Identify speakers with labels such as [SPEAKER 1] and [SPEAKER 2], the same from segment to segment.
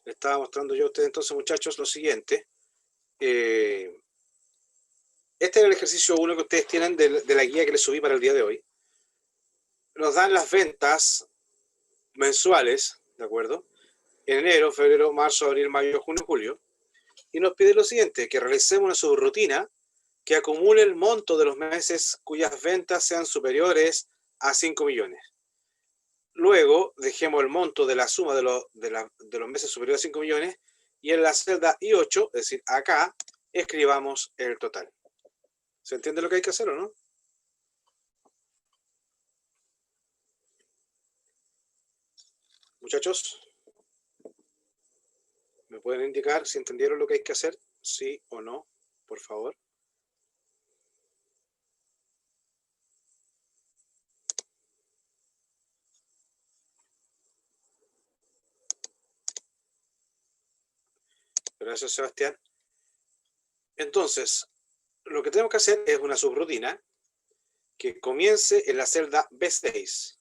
[SPEAKER 1] Le estaba mostrando yo a ustedes entonces, muchachos, lo siguiente. Este era el ejercicio 1 que ustedes tienen de la guía que les subí para el día de hoy. Nos dan las ventas mensuales, ¿de acuerdo? En enero, febrero, marzo, abril, mayo, junio, julio. Y nos pide lo siguiente, que realicemos una subrutina que acumule el monto de los meses cuyas ventas sean superiores a 5 millones. Luego, dejemos el monto de la suma de los meses superiores a 5 millones y en la celda I8, es decir, acá, escribamos el total. ¿Se entiende lo que hay que hacer o no? Muchachos, ¿me pueden indicar si entendieron lo que hay que hacer? Sí o no, por favor. Gracias, Sebastián. Entonces, lo que tenemos que hacer es una subrutina que comience en la celda B6.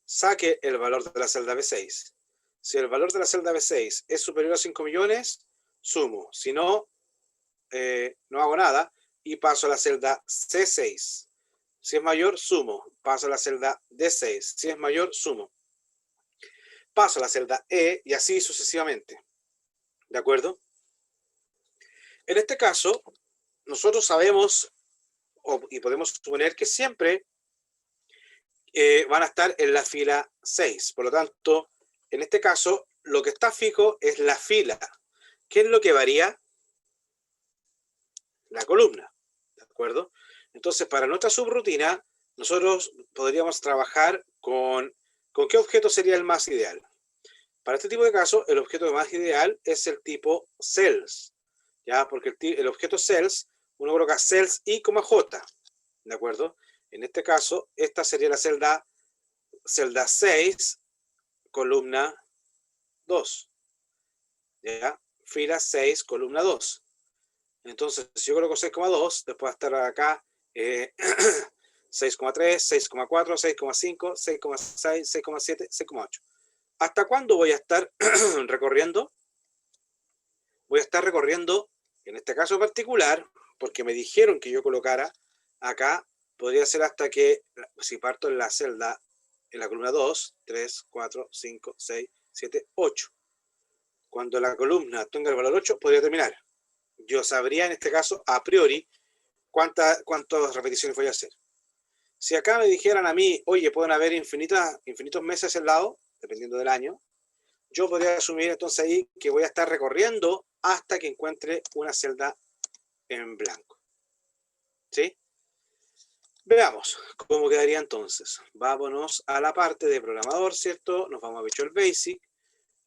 [SPEAKER 1] Saque el valor de la celda B6. Si el valor de la celda B6 es superior a 5 millones, sumo. Si no, no hago nada y paso a la celda C6. Si es mayor, sumo. Paso a la celda D6. Si es mayor, sumo. Paso a la celda E y así sucesivamente. ¿De acuerdo? En este caso, nosotros sabemos y podemos suponer que siempre van a estar en la fila 6. Por lo tanto, en este caso, lo que está fijo es la fila. ¿Qué es lo que varía? La columna. ¿De acuerdo? Entonces, para nuestra subrutina, nosotros podríamos trabajar con qué objeto sería el más ideal. Para este tipo de casos, el objeto más ideal es el tipo cells, ¿ya? Porque el objeto cells, uno coloca cells I, J, ¿de acuerdo? En este caso, esta sería la celda 6, columna 2, ¿ya? Fila 6, columna 2. Entonces, si yo coloco 6,2, después va a estar acá 6,3, 6,4, 6,5, 6,6, 6,7, 6,8. ¿Hasta cuándo voy a estar recorriendo? Voy a estar recorriendo, en este caso particular, porque me dijeron que yo colocara acá, podría ser hasta que, si parto en la celda, en la columna 2, 3, 4, 5, 6, 7, 8. Cuando la columna tenga el valor 8, podría terminar. Yo sabría en este caso, a priori, cuántas repeticiones voy a hacer. Si acá me dijeran a mí, oye, pueden haber infinitos meses al lado, dependiendo del año, yo podría asumir entonces ahí que voy a estar recorriendo hasta que encuentre una celda en blanco. ¿Sí? Veamos cómo quedaría entonces. Vámonos a la parte de programador, ¿cierto? Nos vamos a Visual Basic.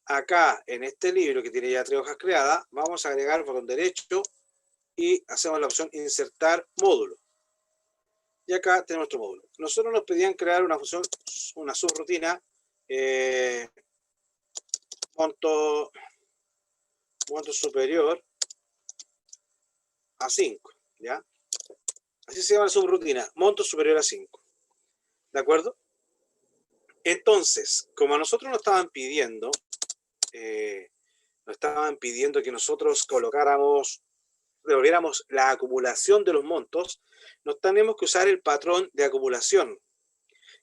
[SPEAKER 1] Acá, en este libro que tiene ya 3 hojas creadas, vamos a agregar botón derecho y hacemos la opción insertar módulo. Y acá tenemos nuestro módulo. Nosotros nos pedían crear una función, una subrutina, monto superior a 5, ¿ya? Así se llama la subrutina, monto superior a 5. ¿De acuerdo? Entonces, como a nosotros nos estaban pidiendo que nosotros devolviéramos la acumulación de los montos, nos tenemos que usar el patrón de acumulación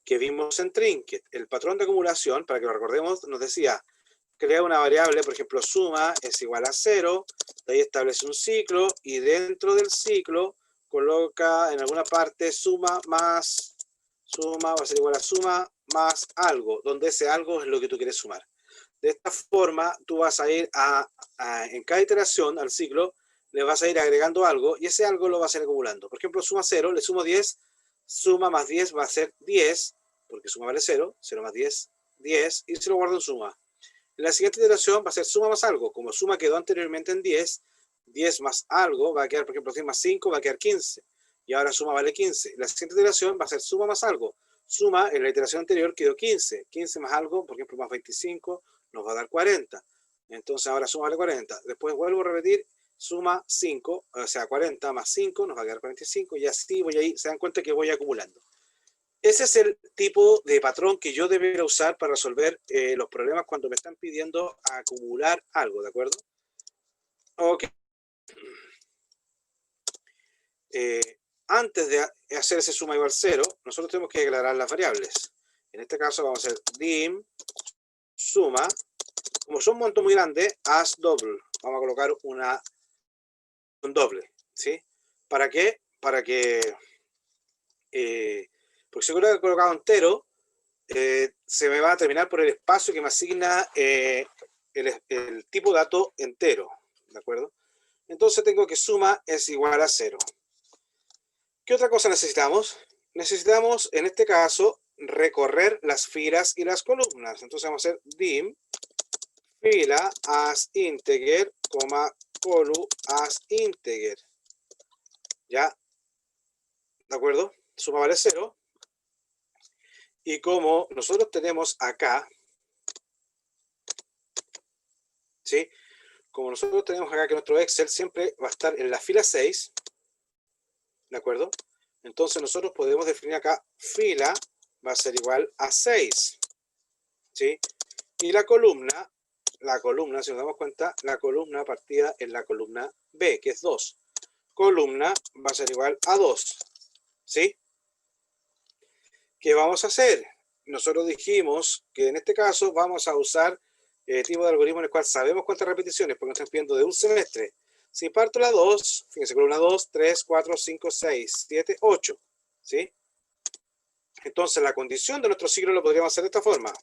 [SPEAKER 1] que vimos en Trinket. El patrón de acumulación, para que lo recordemos, nos decía, crea una variable, por ejemplo, suma es igual a 0, de ahí establece un ciclo, y dentro del ciclo coloca en alguna parte suma va a ser igual a suma más algo, donde ese algo es lo que tú quieres sumar. De esta forma, tú vas a ir en cada iteración al ciclo, le vas a ir agregando algo, y ese algo lo vas a ir acumulando. Por ejemplo, suma 0, le sumo 10, suma más 10 va a ser 10, porque suma vale 0, 0 más 10, 10, y se lo guardo en suma. En la siguiente iteración va a ser suma más algo. Como suma quedó anteriormente en 10, 10 más algo va a quedar, por ejemplo, 10 más 5 va a quedar 15. Y ahora suma vale 15. La siguiente iteración va a ser suma más algo. Suma en la iteración anterior quedó 15. 15 más algo, por ejemplo, más 25, nos va a dar 40. Entonces ahora suma vale 40. Después vuelvo a repetir, suma 5, o sea, 40 más 5 nos va a quedar 45. Y así voy ahí, se dan cuenta que voy acumulando. Ese es el tipo de patrón que yo debería usar para resolver los problemas cuando me están pidiendo acumular algo, ¿de acuerdo? Ok. Antes de hacer ese suma igual 0, nosotros tenemos que declarar las variables. En este caso vamos a hacer dim suma. Como son montos muy grandes, as double. Vamos a colocar un doble, ¿sí? ¿Para qué? Para que, porque si hubiera colocado entero, se me va a terminar por el espacio que me asigna el tipo de dato entero, ¿de acuerdo? Entonces tengo que suma es igual a 0. ¿Qué otra cosa necesitamos? Necesitamos, en este caso, recorrer las filas y las columnas. Entonces vamos a hacer dim fila as integer, colu as integer. ¿Ya? ¿De acuerdo? Suma vale 0. Y como nosotros tenemos acá, ¿sí? Como nosotros tenemos acá que nuestro Excel siempre va a estar en la fila 6, ¿de acuerdo? Entonces nosotros podemos definir acá fila va a ser igual a 6, ¿sí? Y la columna, si nos damos cuenta, la columna partida en la columna B, que es 2. Columna va a ser igual a 2, ¿sí? ¿Qué vamos a hacer? Nosotros dijimos que en este caso vamos a usar tipo de algoritmo en el cual sabemos cuántas repeticiones, porque nos están pidiendo de un semestre. Si parto la 2, fíjense, columna 2, 3, 4, 5, 6, 7, 8, ¿sí? Entonces la condición de nuestro ciclo lo podríamos hacer de esta forma.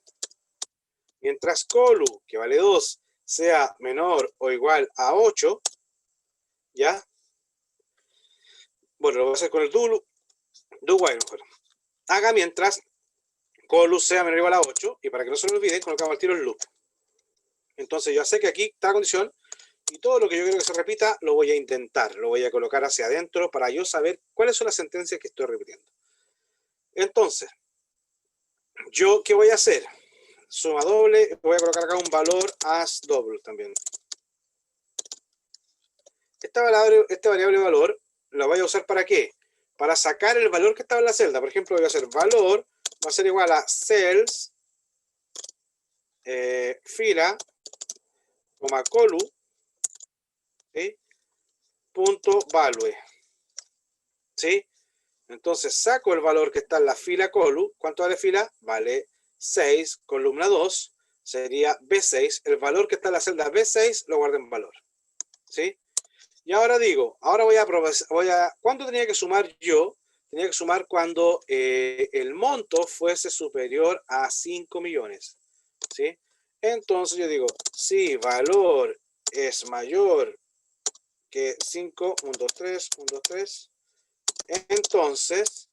[SPEAKER 1] Mientras colu, que vale 2, sea menor o igual a 8, ¿ya? Bueno, lo voy a hacer con el do while mejor. Haga mientras colu sea menor o igual a 8, y para que no se lo olviden, colocamos al tiro el loop. Entonces yo sé que aquí está la condición, y todo lo que yo quiero que se repita, lo voy a intentar, lo voy a colocar hacia adentro para yo saber cuáles son las sentencias que estoy repitiendo. Entonces, ¿yo qué voy a hacer? Suma doble, voy a colocar acá un valor as double también. Esta variable valor la voy a usar ¿para qué? Para sacar el valor que estaba en la celda. Por ejemplo, voy a hacer valor, va a ser igual a cells, fila, colu, ¿sí? Punto value, ¿sí? Entonces saco el valor que está en la fila colu. ¿Cuánto vale fila? Vale 6, columna 2, sería B6. El valor que está en la celda B6 lo guardo en valor, ¿sí? Y ahora digo, ahora ¿cuánto tenía que sumar yo? Tenía que sumar cuando el monto fuese superior a 5 millones, ¿sí? Entonces yo digo, si valor es mayor que 5.3, entonces,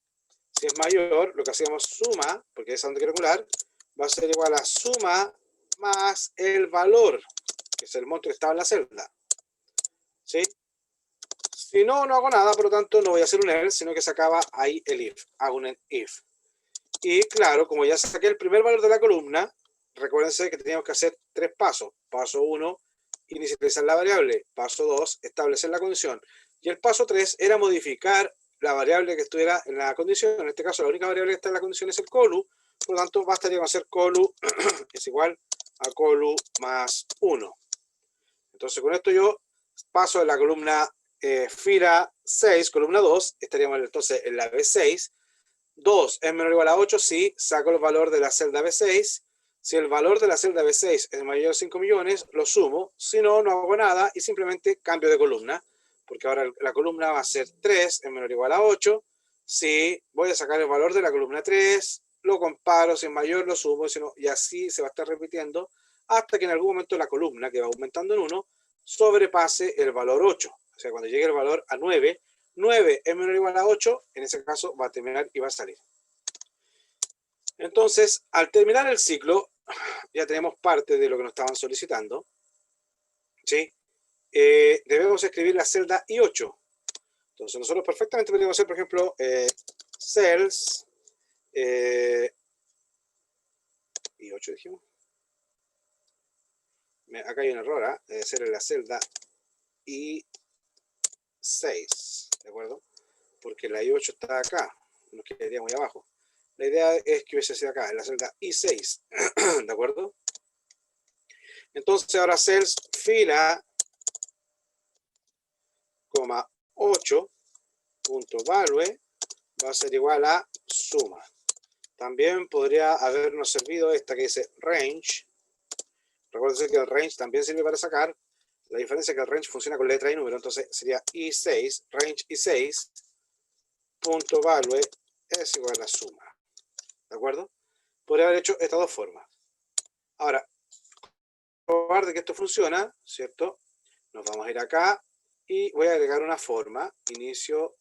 [SPEAKER 1] si es mayor, lo que hacíamos suma, porque es a donde quiero calcular, va a ser igual a suma más el valor, que es el monto que estaba en la celda, ¿sí? Si no, no hago nada, por lo tanto no voy a hacer un else, sino que se acaba ahí el if. Hago un if. Y claro, como ya saqué el primer valor de la columna, recuérdense que teníamos que hacer 3 pasos. Paso 1, inicializar la variable. Paso 2, establecer la condición. Y el paso 3 era modificar la variable que estuviera en la condición. En este caso, la única variable que está en la condición es el colu. Por lo tanto, bastaría con hacer colu es igual a colu más 1. Entonces, con esto yo paso de la columna fila 6, columna 2, estaríamos entonces en la B6. 2 es menor o igual a 8, sí, saco el valor de la celda B6. Si el valor de la celda B6 es mayor a 5 millones, lo sumo. Si no, no hago nada y simplemente cambio de columna. Porque ahora la columna va a ser 3 es menor o igual a 8. Si voy a sacar el valor de la columna 3, lo comparo, si es mayor, lo sumo, si no, y así se va a estar repitiendo hasta que en algún momento la columna, que va aumentando en 1, sobrepase el valor 8. O sea, cuando llegue el valor a 9, 9 es menor o igual a 8, en ese caso va a terminar y va a salir. Entonces, al terminar el ciclo, ya tenemos parte de lo que nos estaban solicitando, ¿sí? Debemos escribir la celda I8. Entonces, nosotros perfectamente podríamos hacer, por ejemplo, cells, I8 dijimos. Acá hay un error, ¿eh? Debe ser en la celda I6, ¿de acuerdo? Porque la I8 está acá, nos quedaría muy abajo. La idea es que hubiese sido acá, en la celda I6, ¿de acuerdo? Entonces ahora cells fila, 8 punto value va a ser igual a suma. También podría habernos servido esta que dice range. Recuerden que el range también sirve para sacar. La diferencia es que el range funciona con letra y número, entonces sería I6, range I6, punto value es igual a suma. ¿De acuerdo? Podría haber hecho estas dos formas. Ahora, probar de que esto funciona, ¿cierto? Nos vamos a ir acá y voy a agregar una forma. Inicio,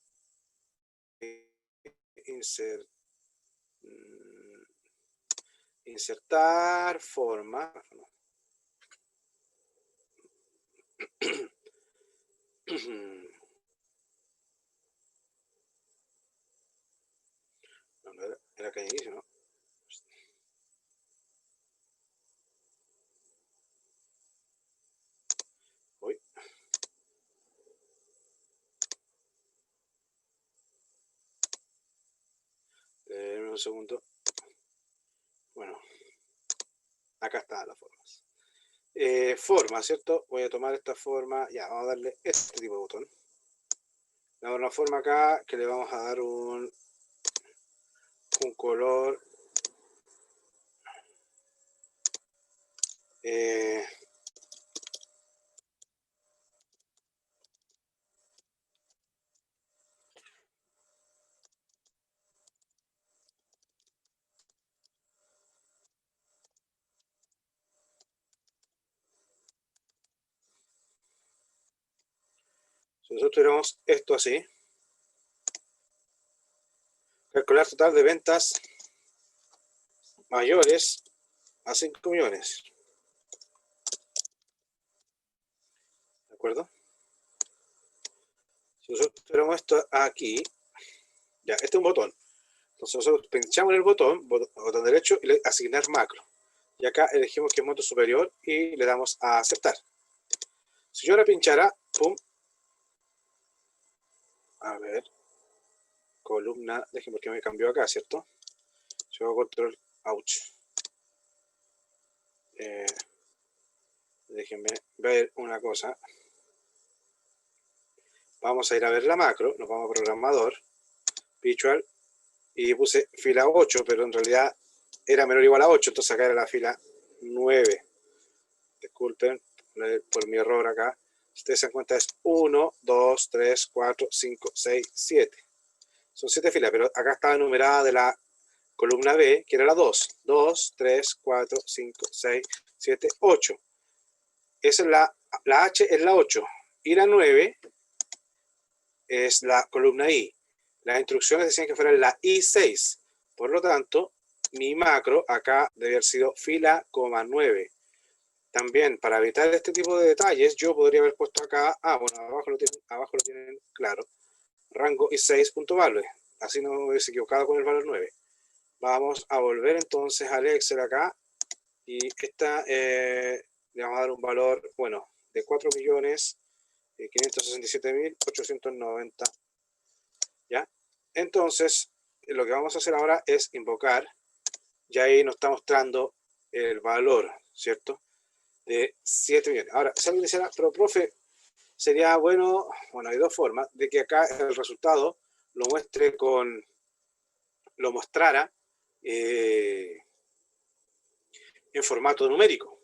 [SPEAKER 1] insertar forma. Era acá inicio, ¿no? Voy. Un segundo. Bueno, acá están las formas. Forma, ¿cierto? Voy a tomar esta forma. Ya, vamos a darle este tipo de botón. Le damos una forma acá que le vamos a dar un color. Si nosotros tuviéramos esto así, calcular total de ventas mayores a 5 millones. ¿De acuerdo? Si nosotros tuviéramos esto aquí, ya, este es un botón. Entonces nosotros pinchamos en el botón derecho y le asignar macro. Y acá elegimos que es monto superior y le damos a aceptar. Si yo ahora pinchara, pum, a ver, columna, déjenme porque me cambió acá, ¿cierto? Si hago control, ouch. Déjenme ver una cosa. Vamos a ir a ver la macro, nos vamos a programador, visual, y puse fila 8, pero en realidad era menor o igual a 8, entonces acá era la fila 9. Disculpen por mi error acá. Si ustedes se dan cuenta es 1, 2, 3, 4, 5, 6, 7. Son 7 filas, pero acá estaba numerada de la columna B, que era la 2. 2, 3, 4, 5, 6, 7, 8. Esa es la H es la 8. Y la 9 es la columna I. Las instrucciones decían que fuera la I6. Por lo tanto, mi macro acá debe haber sido fila, 9. También, para evitar este tipo de detalles, yo podría haber puesto acá, bueno, abajo lo tienen claro, rango I6.value. Así no me hubiese equivocado con el valor 9. Vamos a volver entonces al Excel acá y esta le vamos a dar un valor, bueno, de 4.567.890. ¿Ya? Entonces, lo que vamos a hacer ahora es invocar, y ahí nos está mostrando el valor, ¿cierto? De 7 millones. Ahora, si alguien dijera, pero profe, sería bueno, hay dos formas, de que acá el resultado lo mostrara en formato numérico.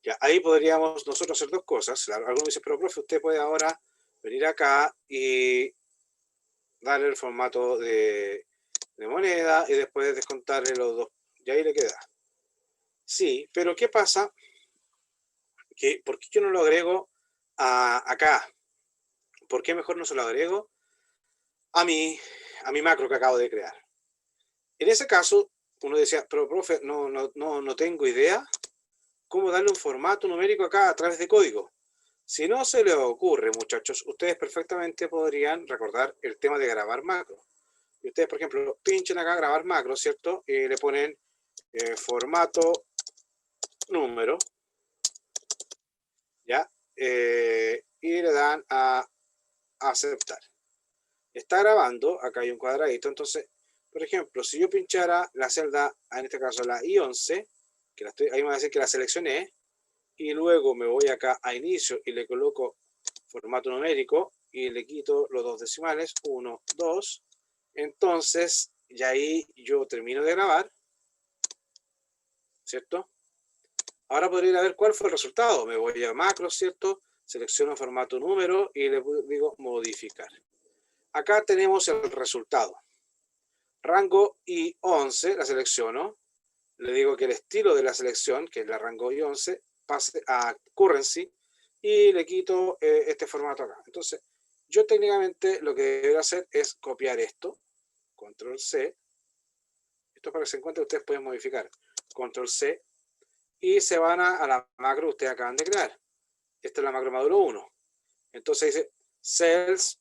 [SPEAKER 1] Ya, ahí podríamos nosotros hacer dos cosas. Algunos dicen, pero profe, usted puede ahora venir acá y darle el formato de moneda y después descontarle los dos. Y ahí le queda. Sí, pero ¿qué pasa? ¿Por qué yo no lo agrego acá? ¿Por qué mejor no se lo agrego a mi macro que acabo de crear? En ese caso, uno decía, pero profe, no tengo idea cómo darle un formato numérico acá a través de código. Si no se les ocurre, muchachos, ustedes perfectamente podrían recordar el tema de grabar macro. Y ustedes, por ejemplo, pinchen acá grabar macro, ¿cierto? Y le ponen formato número, ¿ya? Y le dan a aceptar. Está grabando, acá hay un cuadradito, entonces, Por ejemplo, si yo pinchara la celda, en este caso la I11, ahí me va a decir que la seleccioné, y luego me voy acá a inicio y le coloco formato numérico y le quito los dos decimales, 1, 2. Entonces, ya ahí yo termino de grabar, ¿cierto? Ahora podría ir a ver cuál fue el resultado. Me voy a macros, ¿cierto? Selecciono formato número y le digo modificar. Acá tenemos el resultado. Rango I11, la selecciono. Le digo que el estilo de la selección, que es la rango I11, pase a currency y le quito este formato acá. Entonces, yo técnicamente lo que debería hacer es copiar esto, control C. Esto para que se encuentre, ustedes pueden modificar. Control C. Y se van a la macro que ustedes acaban de crear. Esta es la macro módulo 1. Entonces dice cells,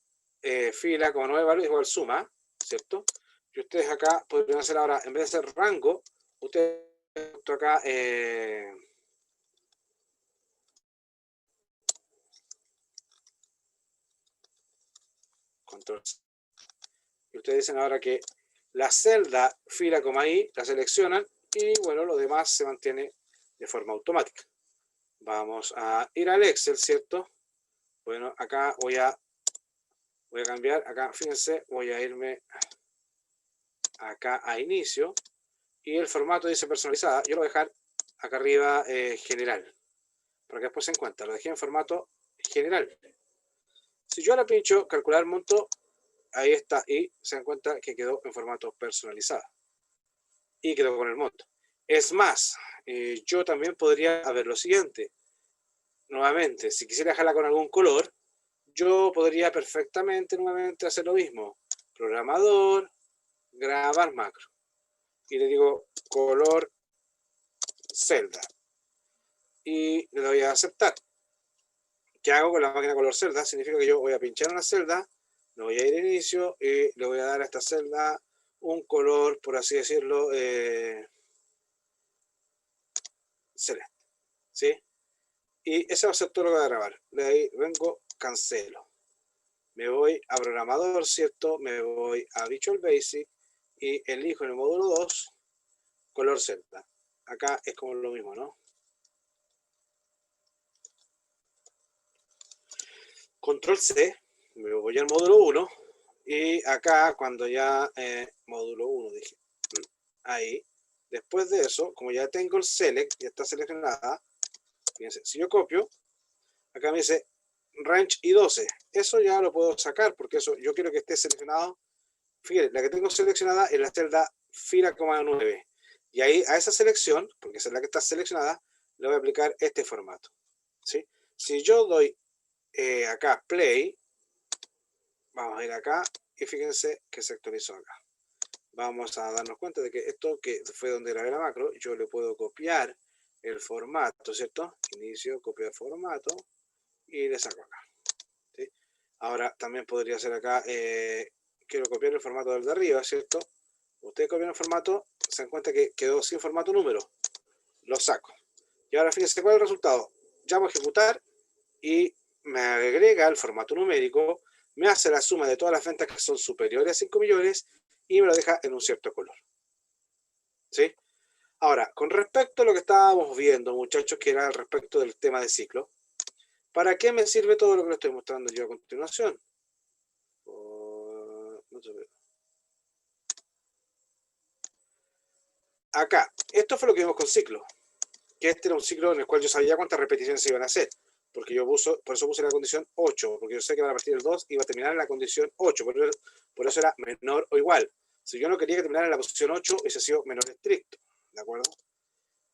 [SPEAKER 1] fila como 9 valores igual suma, ¿cierto? Y ustedes acá podrían hacer ahora, en vez de hacer rango, ustedes acá control. Y ustedes dicen ahora que la celda fila coma i la seleccionan y bueno, lo demás se mantiene de forma automática. Vamos a ir al Excel, ¿cierto? Bueno, acá voy a cambiar, acá fíjense, voy a irme acá a inicio y el formato dice personalizada. Yo lo voy a dejar acá arriba general, para que después se encuentre. Lo dejé en formato general. Si yo ahora pincho calcular monto, ahí está, y se dan cuenta que quedó en formato personalizado. Y quedó con el monto. Es más, yo también podría haber lo siguiente. Nuevamente, si quisiera dejarla con algún color, yo podría perfectamente nuevamente hacer lo mismo. Programador, grabar macro. Y le digo color celda. Y le doy a aceptar. ¿Qué hago con la máquina color celda? Significa que yo voy a pinchar una celda, me voy a ir a inicio y le voy a dar a esta celda un color, por así decirlo, celeste. ¿Sí? Y ese va a ser todo lo que voy a grabar. De ahí vengo, cancelo. Me voy a programador, ¿cierto? Me voy a Visual Basic y elijo en el módulo 2 color celda. Acá es como lo mismo, ¿no? Control C, me voy al módulo 1 y acá cuando ya módulo 1 dije, ahí, después de eso, como ya tengo el select, ya está seleccionada, fíjense, si yo copio, acá me dice range I12, eso ya lo puedo sacar porque eso yo quiero que esté seleccionado. Fíjense, la que tengo seleccionada es la celda fila, 9. Y ahí a esa selección, porque esa es la que está seleccionada, le voy a aplicar este formato. ¿Sí? Si yo doy acá play, vamos a ir acá y fíjense que se actualizó acá. Vamos a darnos cuenta de que esto que fue donde grabé la macro, yo le puedo copiar el formato, ¿cierto? Inicio, copiar formato y le saco acá. ¿Sí? Ahora también podría hacer acá, quiero copiar el formato del de arriba, ¿cierto? Ustedes copian el formato, se dan cuenta que quedó sin formato número. Lo saco. Y ahora fíjense cuál es el resultado. Llamo a ejecutar y me agrega el formato numérico, me hace la suma de todas las ventas que son superiores a 5 millones y me lo deja en un cierto color. ¿Sí? Ahora, con respecto a lo que estábamos viendo, muchachos, que era respecto del tema de ciclo, ¿para qué me sirve todo lo que les estoy mostrando yo a continuación? Acá, esto fue lo que vimos con ciclo, que este era un ciclo en el cual yo sabía cuántas repeticiones se iban a hacer, porque yo por eso puse la condición 8, porque yo sé que a partir del 2 iba a terminar en la condición 8, por eso era menor o igual. Si yo no quería que terminara en la posición 8, hubiese sido menor estricto, ¿de acuerdo?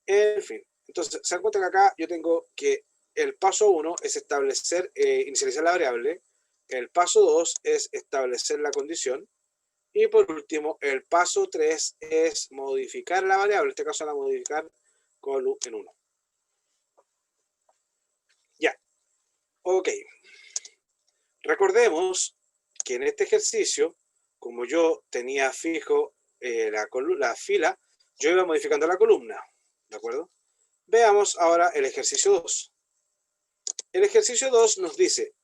[SPEAKER 1] En fin, entonces se dan cuenta que acá yo tengo que el paso 1 es establecer, inicializar la variable, el paso 2 es establecer la condición, y por último, el paso 3 es modificar la variable, en este caso la modificar con loop en 1. Ya, ok. Recordemos que en este ejercicio, como yo tenía fijo la fila, yo iba modificando la columna, ¿de acuerdo? Veamos ahora el ejercicio 2. El ejercicio 2 nos dice,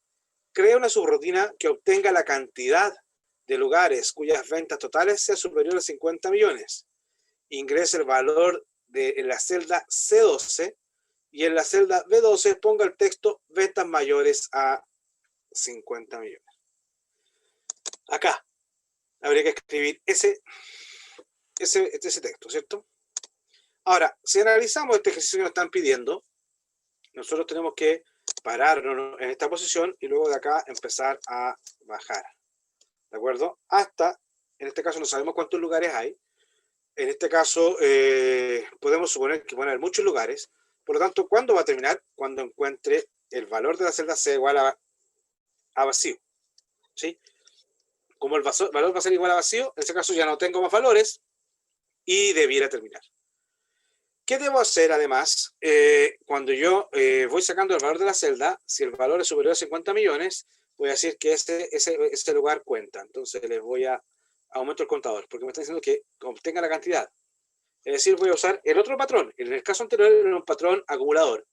[SPEAKER 1] crea una subrutina que obtenga la cantidad de lugares cuyas ventas totales sea superior a 50 millones. Ingrese el valor en la celda C12 y en la celda B12 ponga el texto ventas mayores a 50 millones. Acá habría que escribir ese texto, ¿cierto? Ahora, si analizamos este ejercicio que nos están pidiendo, nosotros tenemos que pararnos en esta posición y luego de acá empezar a bajar. ¿De acuerdo? Hasta, en este caso no sabemos cuántos lugares hay. En este caso podemos suponer que van a haber muchos lugares. Por lo tanto, ¿cuándo va a terminar? Cuando encuentre el valor de la celda C igual a vacío. ¿Sí? Como el valor va a ser igual a vacío, en ese caso ya no tengo más valores y debiera terminar. ¿Qué debo hacer además? Cuando yo voy sacando el valor de la celda, si el valor es superior a 50 millones, voy a decir que ese lugar cuenta. Entonces les voy a aumentar el contador, porque me está diciendo que obtenga la cantidad. Es decir, voy a usar el otro patrón. En el caso anterior era un patrón acumulador.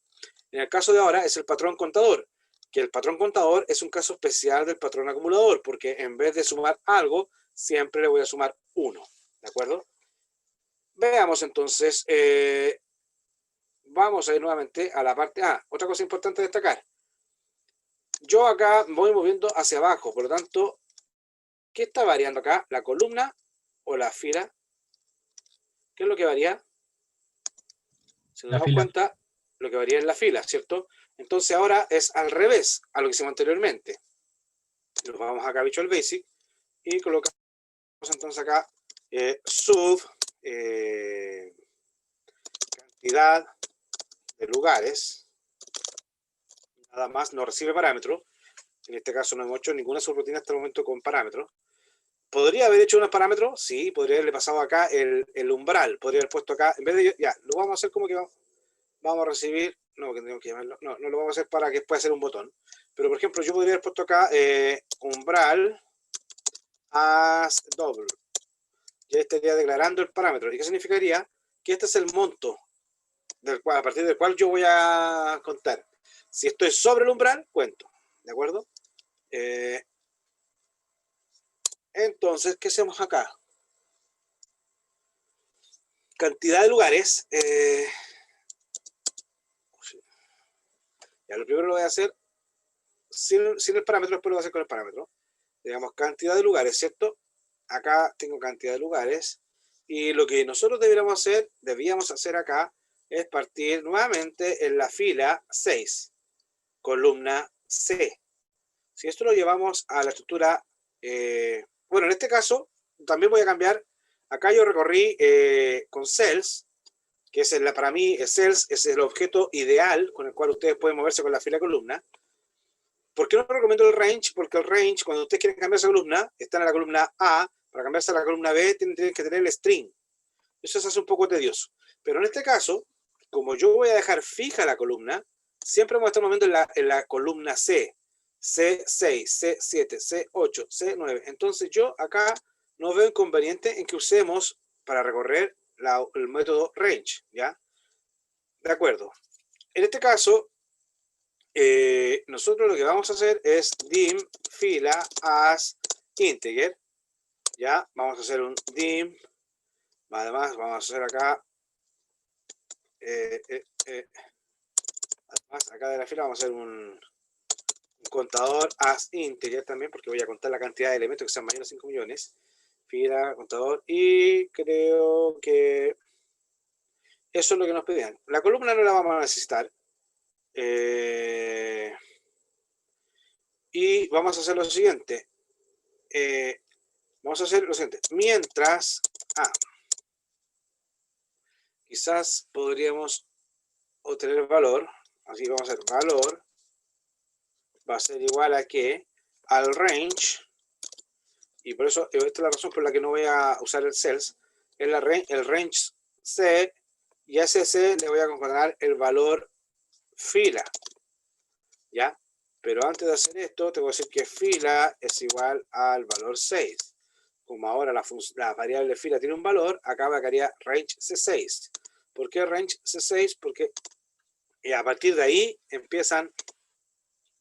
[SPEAKER 1] En el caso de ahora es el patrón contador, que el patrón contador es un caso especial del patrón acumulador, porque en vez de sumar algo, siempre le voy a sumar 1. ¿De acuerdo? Veamos entonces, vamos a ir nuevamente a la parte A. Otra cosa importante destacar. Yo acá voy moviendo hacia abajo, por lo tanto, ¿qué está variando acá? ¿La columna o la fila? ¿Qué es lo que varía? Si nos damos cuenta, lo que varía es la fila, ¿cierto? Entonces ahora es al revés a lo que hicimos anteriormente. Nos vamos acá a Visual Basic y colocamos entonces acá sub cantidad de lugares. Nada más, no recibe parámetros. En este caso no hemos hecho ninguna subrutina hasta el momento con parámetros. ¿Podría haber hecho unos parámetros? Sí, podría haberle pasado acá el umbral. Podría haber puesto acá, en vez de, ya, lo vamos a hacer como que vamos a recibir, no, que tenemos que llamarlo, no lo vamos a hacer para que pueda ser un botón. Pero, por ejemplo, yo podría haber puesto acá umbral as double. Ya estaría declarando el parámetro. ¿Y qué significaría? Que este es el monto a partir del cual yo voy a contar. Si estoy sobre el umbral, cuento. ¿De acuerdo? Entonces, ¿qué hacemos acá? Cantidad de lugares. Ya, lo primero lo voy a hacer sin el parámetro, después lo voy a hacer con el parámetro. Digamos, cantidad de lugares, ¿cierto? Acá tengo cantidad de lugares. Y lo que nosotros debíamos hacer acá, es partir nuevamente en la fila 6, columna C. Si esto lo llevamos a la estructura, bueno, en este caso, también voy a cambiar. Acá yo recorrí con cells, que es para mí, el cells es el objeto ideal con el cual ustedes pueden moverse con la fila columna. ¿Por qué no recomiendo el range? Porque el range, cuando ustedes quieren cambiar esa columna, están en la columna A, para cambiarse a la columna B tienen que tener el string. Eso se hace un poco tedioso. Pero en este caso, como yo voy a dejar fija la columna, siempre vamos a estar moviendo en la columna C. C6, C7, C8, C9. Entonces yo acá no veo inconveniente en que usemos para recorrer el método range, ¿ya? De acuerdo. En este caso, nosotros lo que vamos a hacer es dim fila as integer, ¿ya? Vamos a hacer un dim, además vamos a hacer acá, además acá de la fila vamos a hacer un contador as integer también, porque voy a contar la cantidad de elementos que sean mayores a 5 millones, fila, contador, y creo que eso es lo que nos pedían. La columna no la vamos a necesitar. Y vamos a hacer lo siguiente. Vamos a hacer lo siguiente. Mientras quizás podríamos obtener valor. Así vamos a hacer valor. Va a ser igual a que al range. Y por eso, esta es la razón por la que no voy a usar el cells. Es el range C. Y a ese C le voy a concatenar el valor fila. ¿Ya? Pero antes de hacer esto, tengo que decir que fila es igual al valor 6. Como ahora la variable fila tiene un valor, acá me quedaría range C6. ¿Por qué range C6? Porque a partir de ahí empiezan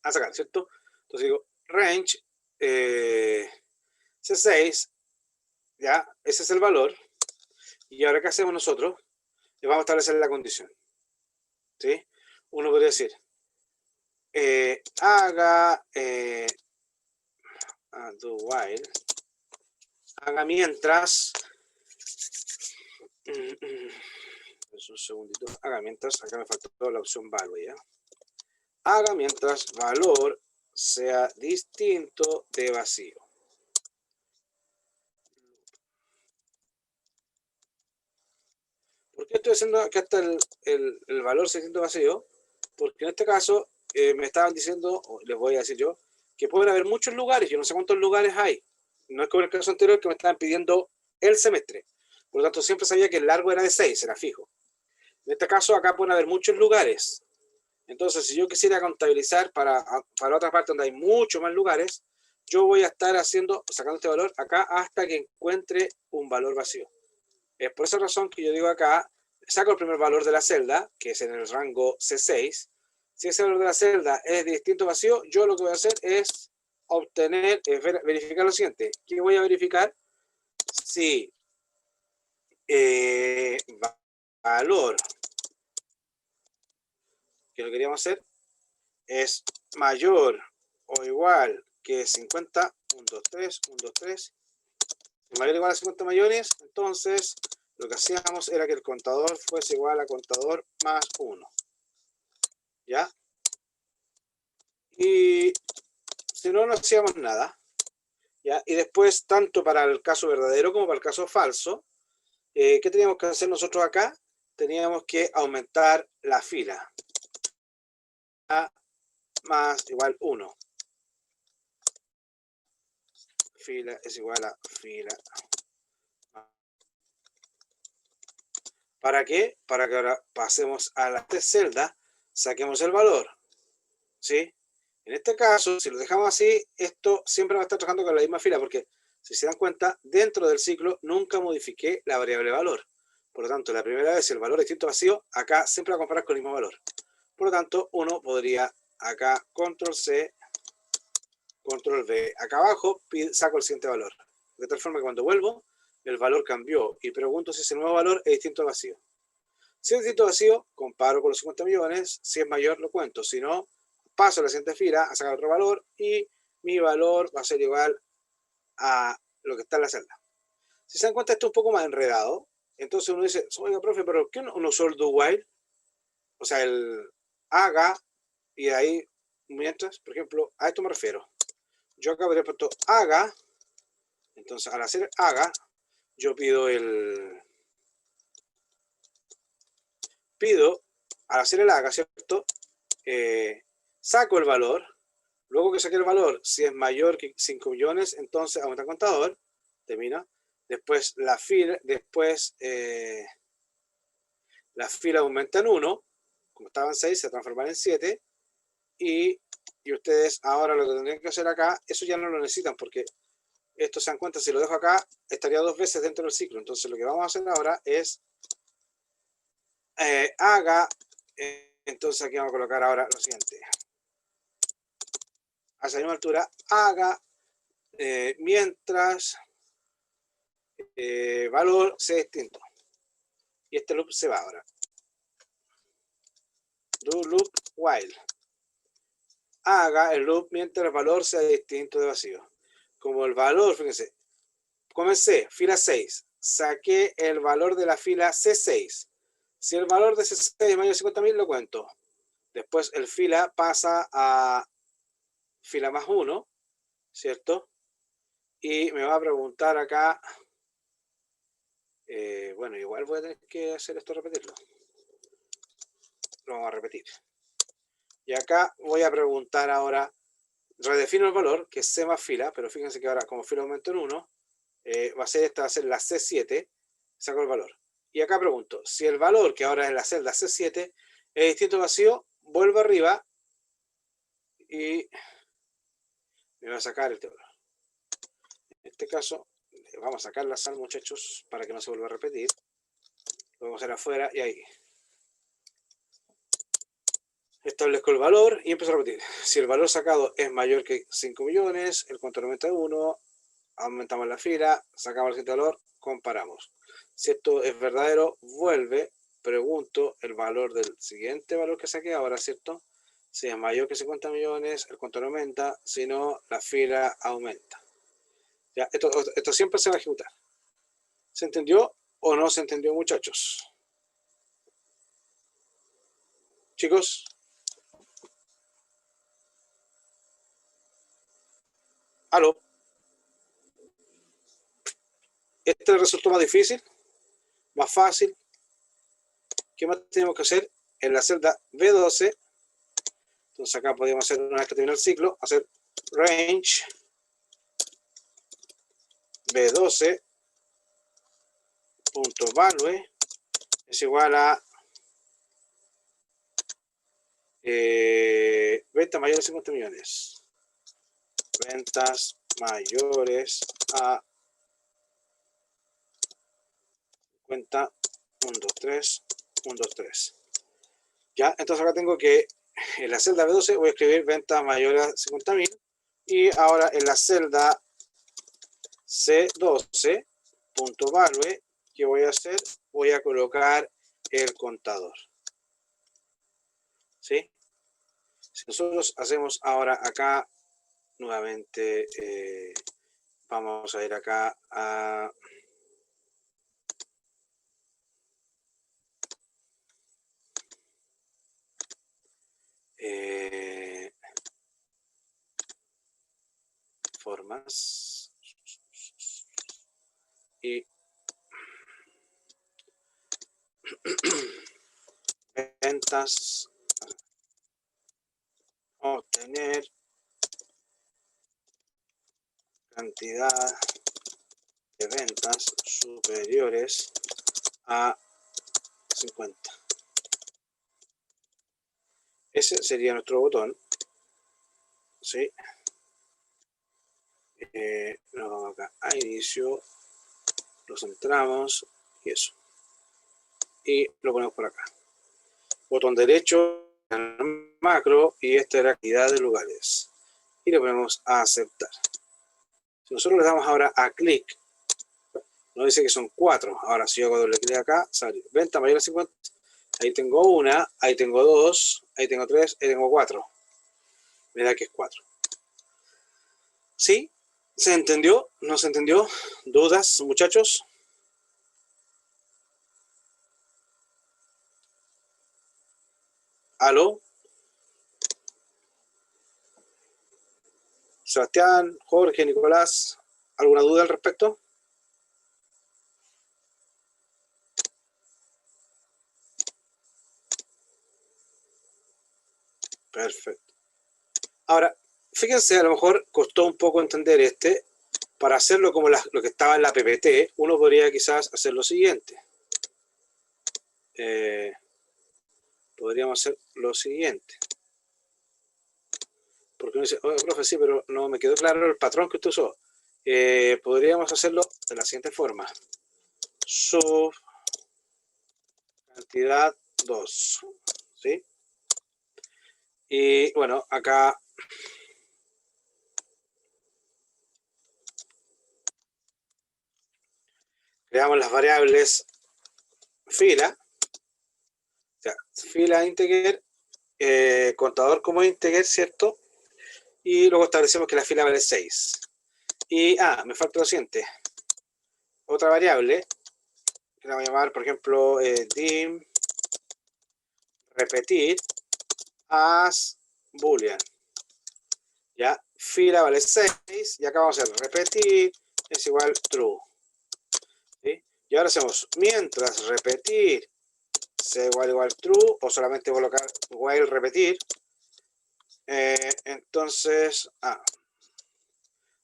[SPEAKER 1] a sacar, ¿cierto? Entonces digo range C6, ya, ese es el valor. Y ahora, ¿qué hacemos nosotros? Le vamos a establecer la condición. ¿Sí? Uno podría decir, haga do while, haga mientras, es un segundito, haga mientras, acá me faltó la opción value, ¿ya? Haga mientras valor sea distinto de vacío. ¿Por qué estoy diciendo que hasta el valor sea distinto de vacío? Porque en este caso me estaban diciendo, o les voy a decir yo, que pueden haber muchos lugares, yo no sé cuántos lugares hay. No es como en el caso anterior que me estaban pidiendo el semestre. Por lo tanto, siempre sabía que el largo era de 6, era fijo. En este caso, acá pueden haber muchos lugares. Entonces, si yo quisiera contabilizar para otra parte donde hay muchos más lugares, yo voy a estar sacando este valor acá hasta que encuentre un valor vacío. Es por esa razón que yo digo acá, saco el primer valor de la celda, que es en el rango C6. Si ese valor de la celda es de distinto vacío, yo lo que voy a hacer es verificar lo siguiente. ¿Qué voy a verificar? Si valor que lo queríamos hacer es mayor o igual que 50, 1, 2, 3, 1, 2, 3, mayor o igual a 50 millones, entonces lo que hacíamos era que el contador fuese igual a contador más 1. ¿Ya? Y si no, no hacíamos nada. ¿Ya? Y después, tanto para el caso verdadero como para el caso falso, ¿qué teníamos que hacer nosotros acá? Teníamos que aumentar la fila. A más igual 1. Fila es igual a fila. ¿Para qué? Para que ahora pasemos a la celda, saquemos el valor. ¿Sí? En este caso, si lo dejamos así, esto siempre va a estar trabajando con la misma fila, porque si se dan cuenta, dentro del ciclo nunca modifiqué la variable valor. Por lo tanto, la primera vez, si el valor es distinto vacío, acá siempre va a comparar con el mismo valor. Por lo tanto, uno podría acá control C, control V. Acá abajo saco el siguiente valor. De tal forma que cuando vuelvo, el valor cambió y pregunto si ese nuevo valor es distinto al vacío. Si es distinto al vacío, comparo con los 50 millones. Si es mayor, lo cuento. Si no, paso a la siguiente fila a sacar otro valor y mi valor va a ser igual a lo que está en la celda. Si se dan cuenta, esto es un poco más enredado. Entonces uno dice, oiga, profe, ¿pero qué uno usó el do while? O sea, el haga y ahí, mientras, por ejemplo, a esto me refiero. Yo acá habría puesto haga. Entonces, al hacer haga, yo al hacer el haga, ¿cierto? Saco el valor. Luego que saqué el valor, si es mayor que 5 millones, entonces aumenta el contador, termina. Después la fila aumenta en 1, como estaba en 6, se transforma en 7. Y ustedes ahora lo que tendrían que hacer acá, eso ya no lo necesitan, porque esto se dan cuenta, si lo dejo acá, estaría 2 veces dentro del ciclo. Entonces lo que vamos a hacer ahora es haga, entonces aquí vamos a colocar ahora lo siguiente. A esa misma altura, haga mientras valor sea distinto. Y este loop se va ahora. Do loop while. Haga el loop mientras el valor sea distinto de vacío. Como el valor, fíjense, comencé, fila 6, saqué el valor de la fila C6. Si el valor de C6 es mayor de 50.000, lo cuento. Después el fila pasa a fila más 1, ¿cierto? Y me va a preguntar acá, bueno, igual voy a tener que hacer esto, repetirlo. Lo vamos a repetir. Y acá voy a preguntar ahora, redefino el valor, que es C más fila, pero fíjense que ahora como fila aumento en 1, va a ser la C7, saco el valor. Y acá pregunto, si el valor que ahora es la celda C7 es distinto vacío, vuelvo arriba y me va a sacar este valor. En este caso, vamos a sacar la sal, muchachos, para que no se vuelva a repetir. Lo vamos a hacer afuera y ahí. Establezco el valor y empiezo a repetir. Si el valor sacado es mayor que 5 millones, el contador aumenta 1, aumentamos la fila, sacamos el siguiente valor, comparamos. Si esto es verdadero, vuelve, pregunto el valor del siguiente valor que saqué ahora, ¿cierto? Si es mayor que 50 millones, el contador aumenta, si no, la fila aumenta. Ya, esto siempre se va a ejecutar. ¿Se entendió o no se entendió, muchachos? Chicos. ¿Aló? ¿Este resultó más difícil? ¿Más fácil? ¿Qué más tenemos que hacer? En la celda B12, entonces acá podemos hacer, una vez que termine el ciclo, hacer range B12 punto value es igual a ventas mayores a 50 millones. Ventas mayores a 50, 1, 2, 3, 1, 2, 3. Ya, entonces acá tengo que en la celda B12 voy a escribir ventas mayores a 50.000 y ahora en la celda C12 punto value, ¿qué voy a hacer? Voy a colocar el contador. ¿Sí? Si nosotros hacemos ahora acá nuevamente, vamos a ir acá a formas y ventas, obtener cantidad de ventas superiores a 50. Ese sería nuestro botón. ¿Sí? Nos vamos acá a inicio, lo centramos y eso. Y lo ponemos por acá. Botón derecho en macro y esta es la cantidad de lugares. Y le ponemos a aceptar. Si nosotros le damos ahora a clic, nos dice que son 4. Ahora si yo hago doble clic acá, sale venta mayor a 50. Ahí tengo una, ahí tengo 2, ahí tengo 3, ahí tengo 4. Me da que es 4. ¿Sí? ¿Se entendió? ¿No se entendió? ¿Dudas, muchachos? ¿Aló? Sebastián, Jorge, Nicolás, ¿alguna duda al respecto? Perfecto. Ahora, fíjense, a lo mejor costó un poco entender este. Para hacerlo como lo que estaba en la PPT, uno podría quizás hacer lo siguiente. Podríamos hacer lo siguiente. Porque uno dice, oye, profe, sí, pero no me quedó claro el patrón que usted usó. Podríamos hacerlo de la siguiente forma. Sub cantidad 2. ¿Sí? Y bueno, acá creamos las variables fila. O sea, fila integer, contador como integer, ¿cierto? Y luego establecemos que la fila vale 6. Y, me falta lo siguiente. Otra variable, que la voy a llamar, por ejemplo, dim repetir as boolean. Ya, fila vale 6 y acá vamos a hacer repetir es igual true. ¿Sí? Y ahora hacemos mientras repetir sea igual true o solamente colocar while repetir. Entonces,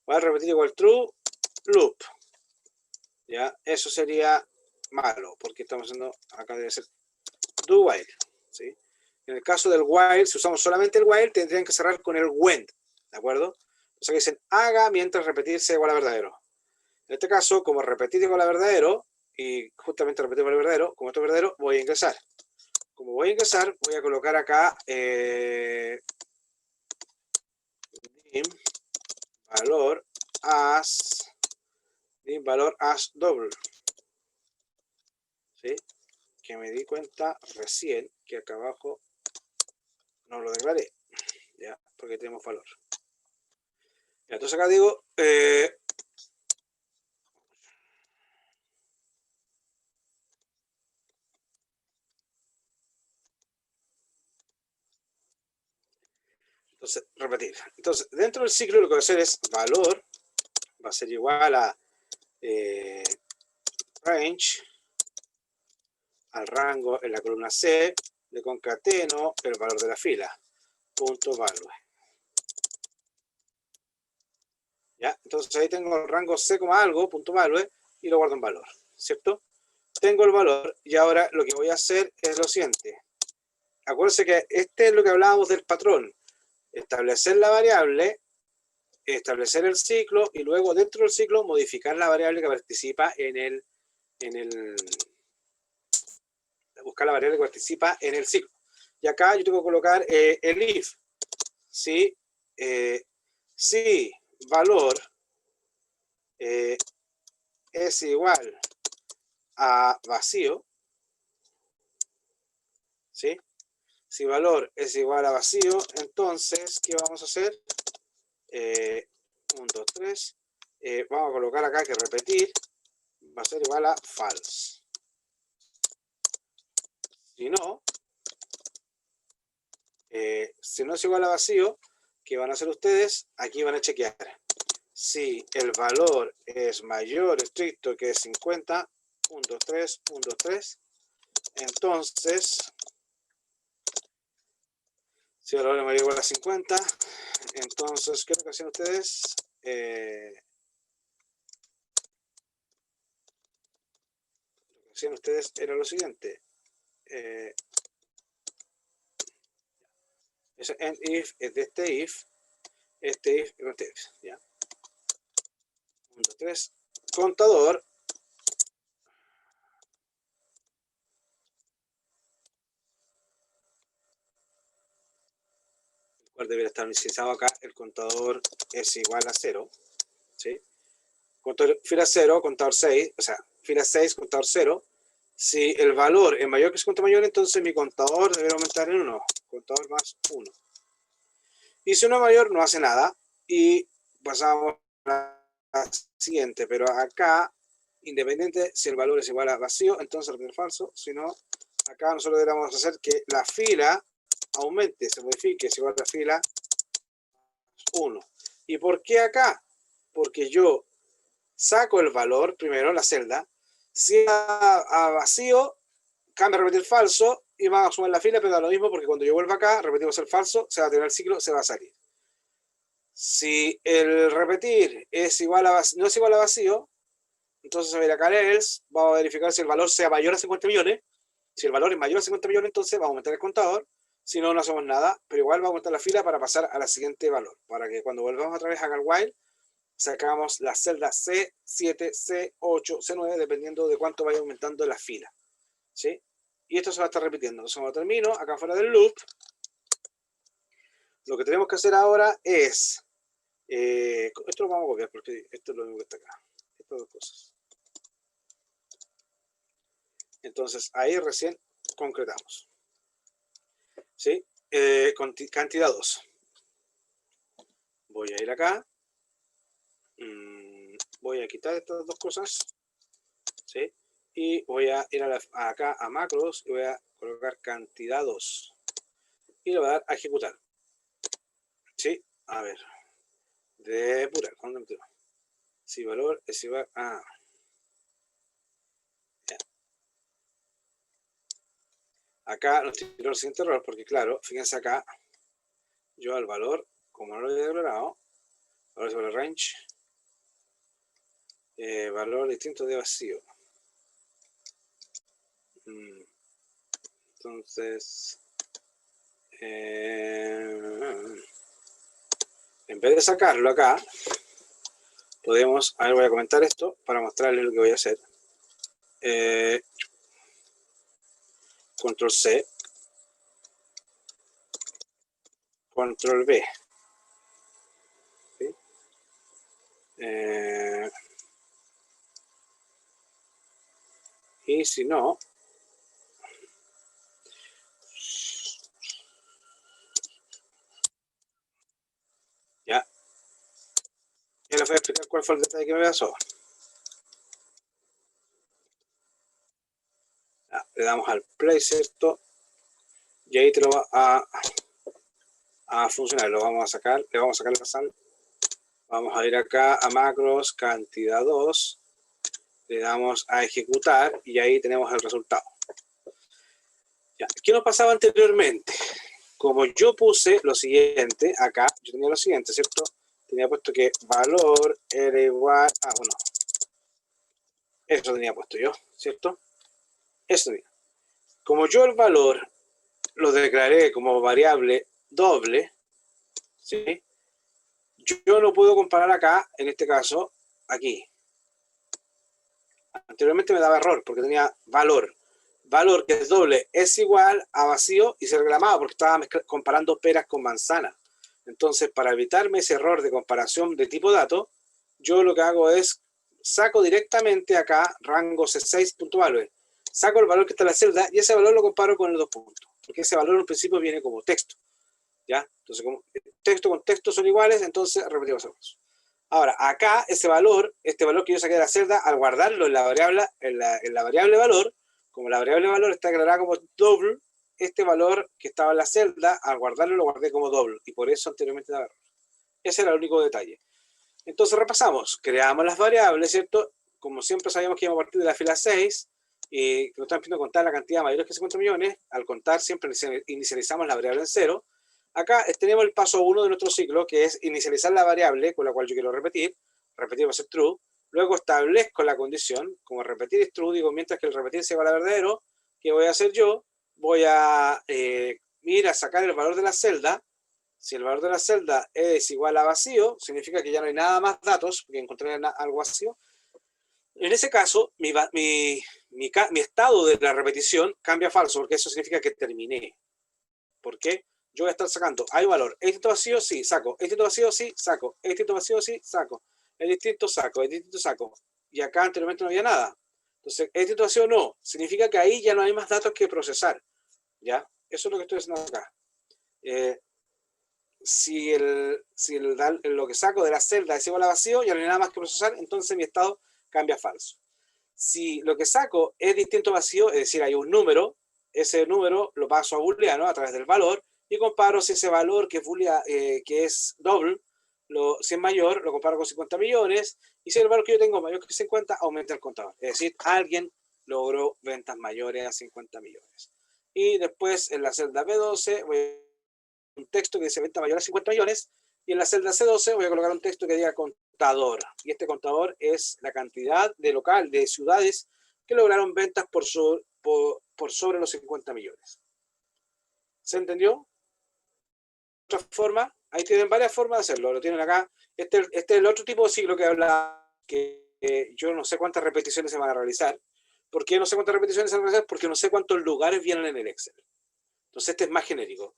[SPEAKER 1] while repetir igual true loop. Ya, eso sería malo porque estamos haciendo, acá debe ser do while. ¿Sí? En el caso del while, si usamos solamente el while, tendrían que cerrar con el when, ¿de acuerdo? Entonces aquí dicen haga mientras repetir sea igual a verdadero. En este caso, como repetir igual a verdadero, y justamente repetir igual a verdadero, como esto es verdadero, voy a ingresar. Como voy a ingresar, voy a colocar acá dim valor as ¿sí? Valor as double, ¿sí? Que me di cuenta recién que acá abajo no lo declaré, ¿ya? Porque tenemos valor. Ya, entonces acá digo, entonces, repetir. Entonces, dentro del ciclo lo que voy a hacer es valor, va a ser igual a range, al rango en la columna C, le concateno el valor de la fila, punto value. ¿Ya? Entonces ahí tengo el rango C, algo, punto value, y lo guardo en valor, ¿cierto? Tengo el valor y ahora lo que voy a hacer es lo siguiente. Acuérdense que este es lo que hablábamos del patrón. Establecer la variable, establecer el ciclo y luego dentro del ciclo modificar la variable que participa buscar la variable que participa en el ciclo. Y acá yo tengo que colocar el if. Si valor es igual a vacío, ¿sí? Si valor es igual a vacío, entonces, ¿qué vamos a hacer? 1, 2, 3. Vamos a colocar acá que repetir va a ser igual a false. Si no es igual a vacío, ¿qué van a hacer ustedes? Aquí van a chequear. Si el valor es mayor estricto que 50, 1, 2, 3, 1, 2, 3, entonces, si el valor es mayor o igual a 50, entonces, ¿qué es lo que hacen ustedes? Lo que hacían ustedes era lo siguiente. Ese end if es de este if es de este if, ¿ya? 1, 2, 3. Contador. El cual debería estar inicializado acá. El contador es igual a 0, ¿sí? Contador, fila 0, contador 6, o sea, fila 6, contador 0. Si el valor es mayor que 50 mayor, entonces mi contador debe aumentar en 1. Contador más 1. Y si no es mayor, no hace nada. Y pasamos a la siguiente. Pero acá, independiente si el valor es igual a vacío, entonces repetir falso. Si no, acá nosotros deberíamos hacer que la fila aumente, se modifique, es igual a la fila 1. ¿Y por qué acá? Porque yo saco el valor, primero la celda, si a vacío, cambia a repetir falso y va a sumar la fila, pero da lo mismo porque cuando yo vuelva acá, repetimos el falso, se va a tener el ciclo, se va a salir. Si el repetir es igual a no es igual a vacío, entonces se va a ir acá else, vamos a verificar si el valor sea mayor a 50 millones. Si el valor es mayor a 50 millones, entonces vamos a aumentar el contador. Si no, no hacemos nada, pero igual vamos a aumentar la fila para pasar a la siguiente valor, para que cuando volvamos otra vez a el while, sacamos la celda C7, C8, C9, dependiendo de cuánto vaya aumentando la fila, ¿sí? Y esto se va a estar repitiendo. Entonces, cuando termino, acá fuera del loop, lo que tenemos que hacer ahora es, esto lo vamos a copiar porque esto es lo único que está acá. Estas dos cosas. Entonces, ahí recién concretamos, ¿sí? Cantidad 2. Voy a ir acá. Voy a quitar estas dos cosas, ¿sí? Y voy a ir acá a macros y voy a colocar cantidad 2. Y le voy a dar a ejecutar. ¿Sí? A ver. Depurar. ¿Cuándo me tengo? Si valor es igual a... Ya. Acá nos tiró el siguiente error porque, claro, fíjense acá, yo al valor, como no lo he declarado, valor sobre range, valor distinto de vacío. Entonces, en vez de sacarlo acá, podemos, a ver, voy a comentar esto para mostrarles lo que voy a hacer. Control C, Control B. ¿Sí? Y si no, ya les voy a explicar cuál fue el detalle que me pasó. Ya, le damos al play, ¿cierto? Y ahí te lo va a funcionar. Lo vamos a sacar, le vamos a sacar la sal. Vamos a ir acá a macros, cantidad 2. Le damos a ejecutar y ahí tenemos el resultado. Ya, ¿qué nos pasaba anteriormente? Como yo puse lo siguiente, acá, yo tenía lo siguiente, ¿cierto? Tenía puesto que valor era igual a, bueno, eso tenía puesto yo, ¿cierto? Eso tenía. Como yo el valor lo declaré como variable doble, ¿sí? Yo lo puedo comparar acá, en este caso, aquí. Anteriormente me daba error porque tenía valor. Valor que es doble es igual a vacío y se reclamaba porque estaba comparando peras con manzanas. Entonces, para evitarme ese error de comparación de tipo dato, yo lo que hago es saco directamente acá rango C6.value. Saco el valor que está en la celda y ese valor lo comparo con los dos puntos. Porque ese valor en principio viene como texto. ¿Ya? Entonces, como texto con texto son iguales, entonces repetimos eso. Ahora, acá ese valor, este valor que yo saqué de la celda, al guardarlo en la variable, en la variable valor, como la variable valor está declarada como doble, este valor que estaba en la celda, al guardarlo lo guardé como doble, y por eso anteriormente daba error. Ese era el único detalle. Entonces repasamos, creamos las variables, ¿cierto? Como siempre sabíamos que íbamos a partir de la fila 6, y nos están pidiendo contar la cantidad mayor que 50 millones, al contar siempre inicializamos la variable en 0. Acá tenemos el paso 1 de nuestro ciclo, que es inicializar la variable con la cual yo quiero repetir. Repetir va a ser true. Luego establezco la condición, como repetir es true, digo, mientras que el repetir sea igual a verdadero, ¿qué voy a hacer yo? Voy a ir a sacar el valor de la celda. Si el valor de la celda es igual a vacío, significa que ya no hay nada más datos, porque encontré algo vacío. En ese caso, mi estado de la repetición cambia a falso, porque eso significa que terminé. ¿Por qué? Yo voy a estar sacando, hay valor, ¿es distinto vacío? Sí, saco, ¿es distinto vacío? Sí, saco, ¿es distinto vacío? Sí, saco, ¿es distinto? Saco, ¿es distinto? Saco. Y acá anteriormente no había nada. Entonces, ¿es distinto vacío? No. Significa que ahí ya no hay más datos que procesar. ¿Ya? Eso es lo que estoy haciendo acá. Si lo que saco de la celda es igual a vacío, ya no hay nada más que procesar, entonces mi estado cambia a falso. Si lo que saco es distinto a vacío, es decir, hay un número, ese número lo paso a booleano a través del valor y comparo si ese valor que es doble, si es mayor, lo comparo con 50 millones y si el valor que yo tengo es mayor que 50, aumenta el contador. Es decir, alguien logró ventas mayores a 50 millones. Y después en la celda B12 voy a un texto que dice venta mayor a 50 millones y en la celda C12 voy a colocar un texto que diga contador. Y este contador es la cantidad de ciudades que lograron ventas por sobre los 50 millones. ¿Se entendió? De otra forma, ahí tienen varias formas de hacerlo. Lo tienen acá. Este es el otro tipo de ciclo que habla, que yo no sé cuántas repeticiones se van a realizar. ¿Por qué no sé cuántas repeticiones se van a realizar? Porque no sé cuántos lugares vienen en el Excel. Entonces este es más genérico.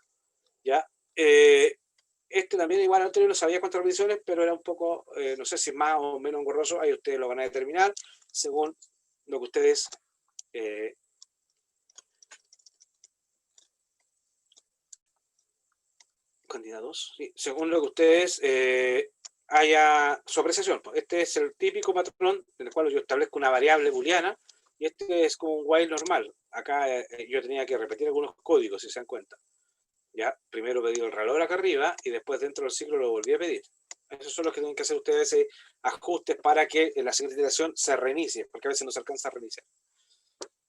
[SPEAKER 1] ¿Ya? Este también igual anterior no sabía cuántas repeticiones, pero era un poco, no sé si más o menos engorroso, ahí ustedes lo van a determinar según lo que ustedes candidatos, sí, según lo que ustedes haya su apreciación. Este es el típico patrón en el cual yo establezco una variable booleana y este es como un while normal. Acá yo tenía que repetir algunos códigos, si se dan cuenta. Ya, primero pedí el valor acá arriba y después dentro del ciclo lo volví a pedir. Esos son los que tienen que hacer ustedes ajustes para que en la siguiente iteración se reinicie, porque a veces no se alcanza a reiniciar.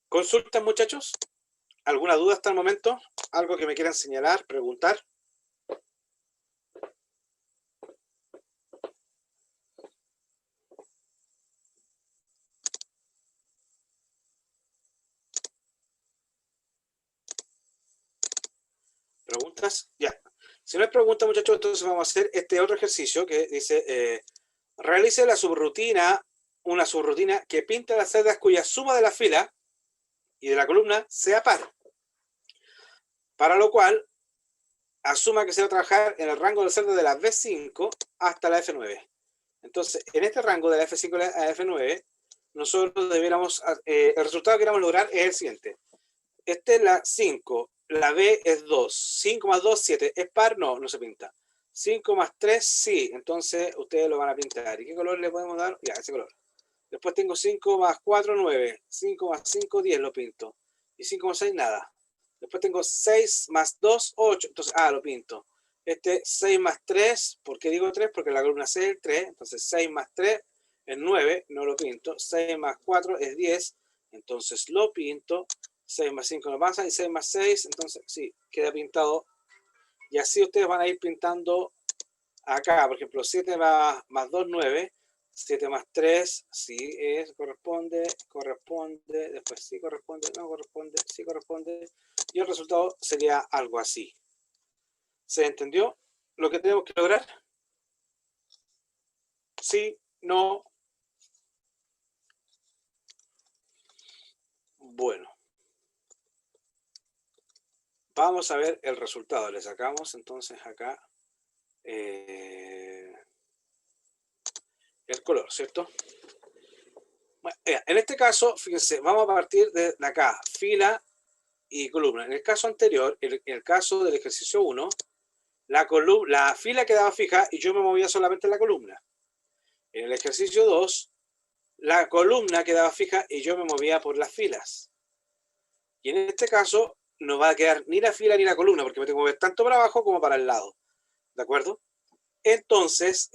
[SPEAKER 1] ¿Consultas, muchachos? ¿Alguna duda hasta el momento? ¿Algo que me quieran señalar, preguntar? ¿Preguntas? Ya. Si no hay preguntas, muchachos, entonces vamos a hacer este otro ejercicio que dice, realice la subrutina, una subrutina que pinta las celdas cuya suma de la fila y de la columna sea par. Para lo cual, asuma que se va a trabajar en el rango de celdas de la B5 hasta la F9. Entonces, en este rango de la F5 a la F9, nosotros debiéramos, el resultado que queramos lograr es el siguiente. Este es la 5, la B es 2, 5 más 2, 7. ¿Es par? No, no se pinta. 5 más 3, sí, entonces ustedes lo van a pintar. ¿Y qué color le podemos dar? Ya, ese color. Después tengo 5 más 4, 9. 5 más 5, 10, lo pinto. Y 5 más 6, nada. Después tengo 6 más 2, 8. Entonces, lo pinto. Este 6 más 3, ¿por qué digo 3? Porque la columna C es el 3. Entonces 6 más 3 es 9, no lo pinto. 6 más 4 es 10, entonces lo pinto. 6 más 5 no pasa. Y 6 más 6, entonces sí, queda pintado. Y así ustedes van a ir pintando acá. Por ejemplo, 7 más 2, 9. 7 más 3, sí, corresponde, después sí corresponde, no corresponde, sí corresponde, y el resultado sería algo así. ¿Se entendió lo que tenemos que lograr? Sí, no. Bueno. Vamos a ver el resultado. Le sacamos entonces acá el color, ¿cierto? Bueno, en este caso, fíjense, vamos a partir de acá, fila y columna. En el caso anterior, en el caso del ejercicio 1, la fila quedaba fija y yo me movía solamente en la columna. En el ejercicio 2, la columna quedaba fija y yo me movía por las filas. Y en este caso, no va a quedar ni la fila ni la columna, porque me tengo que mover tanto para abajo como para el lado. ¿De acuerdo? Entonces,